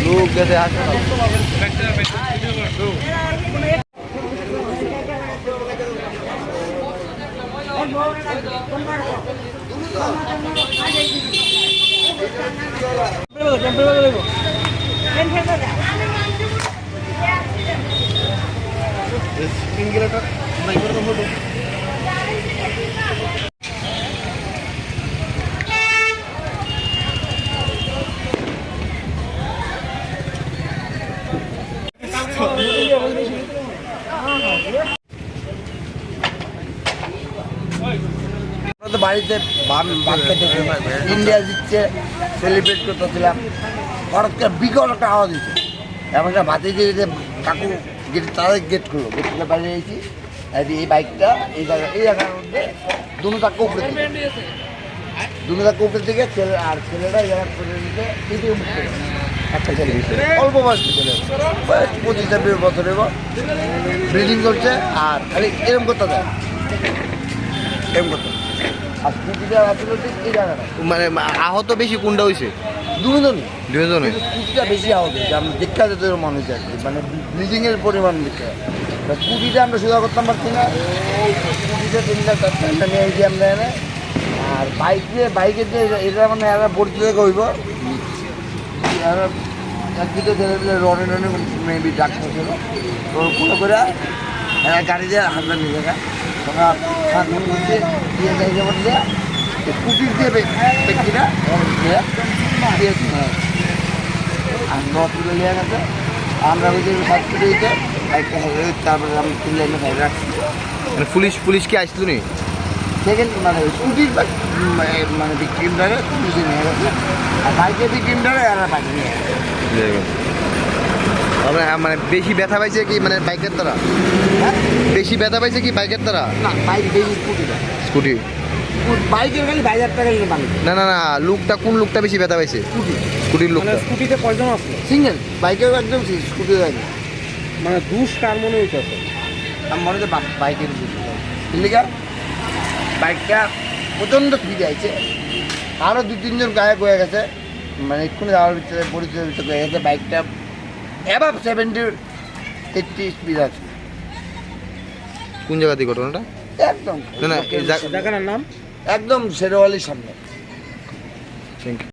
লোক গেছে আসে বাড়িতে ইন্ডিয়া দিচ্ছে সেলিব্রেট করতেছিলাম, হঠাৎ করে বিকট একটা আওয়াজ দিচ্ছে। এমন একটা ভাতে দিয়ে কাকু গেট তাদের গেট করলো, গেট করে বাইরে গেছি। এই বাইকটা এই জায়গার মধ্যে দুটো চাক্কা উপরে থেকে ছেলে আর ছেলেরা এই জায়গা করে দিতে তৃতীয় মুক্ত একটা ছেলে অল্প বয়স্ক ছেলে 25-26 বছর এবং ব্রিডিং করছে। আর খালি এরম করতে দেয়, এরম করতে। আর স্কুটিটা আসলে ঠিক এই জায়গাটা মানে আহত বেশি কোনটা হয়েছে? দুজনই স্কুটিটা বেশি আহত হয়েছে। আমি দেখা যেত মানুষ আর কি, মানে ব্লিডিংয়ের পরিমাণ দেখা। স্কুটিটা আমরা সোজা করতাম পারছি না, স্কুটিটা 3-4টা নিয়ে এসেছি আমরা এনে। আর বাইকে যে এটা মানে এরা পড়তে থেকে হইব একদিকে ছেলে রনে মেবি ডাক্তার ছিল কোনো করে গাড়ি দিয়ে হাসবেন নিজেরা দিয়ে যাইতে পারছে স্কুটির দিয়ে ব্যক্তিরা আর নতুলে নিয়ে গেছে। আমরা ওই যে হসপিটাল দিতে বাইকটা তারপরে আমি 3 লাইনে সাইড রাখছি। মানে পুলিশ কি আসতো নি? সেকেন্ড মানে স্কুটির মানে বিক্রিম ধরে পুলিশে নিয়ে গেছে, আর বাইকের বিক্রিম ধরে এরা বাইকে নিয়ে গেছে। মানে বেশি ব্যথা পাইছে কি মানে বাইকের দ্বারা? বেশি ব্যথা পাইছে কি বাইকের দ্বারা? না বাইক বেশি স্কুটি বাইকের খালি 2000 টাকা মানে না লোকটা কোন লোকটা বেশি ব্যথা পাইছে? স্কুটির লোকটা। স্কুটিতে কয়জন আছে? সিঙ্গেল, বাইকেও একদম স্কুটি যায়নি। মানে দুষ কার মনে হইতেছে? আমার মনে হচ্ছে বাইকের বুঝলিকা বাইকটা প্রচণ্ড স্পিড আছে। আরও 2-3 জন গায়ে হয়ে গেছে, মানে এক্ষুনি যাওয়ার ভিতরে পরিচয়ের ভিতরে হয়ে গেছে। বাইকটা অ্যাবাভ 70-80 স্পিড আছে। কোন জায়গা থেকে ঘটনাটা? একদম না জায়গাটার নাম একদম শেরওয়ালির সামনে। Thank you.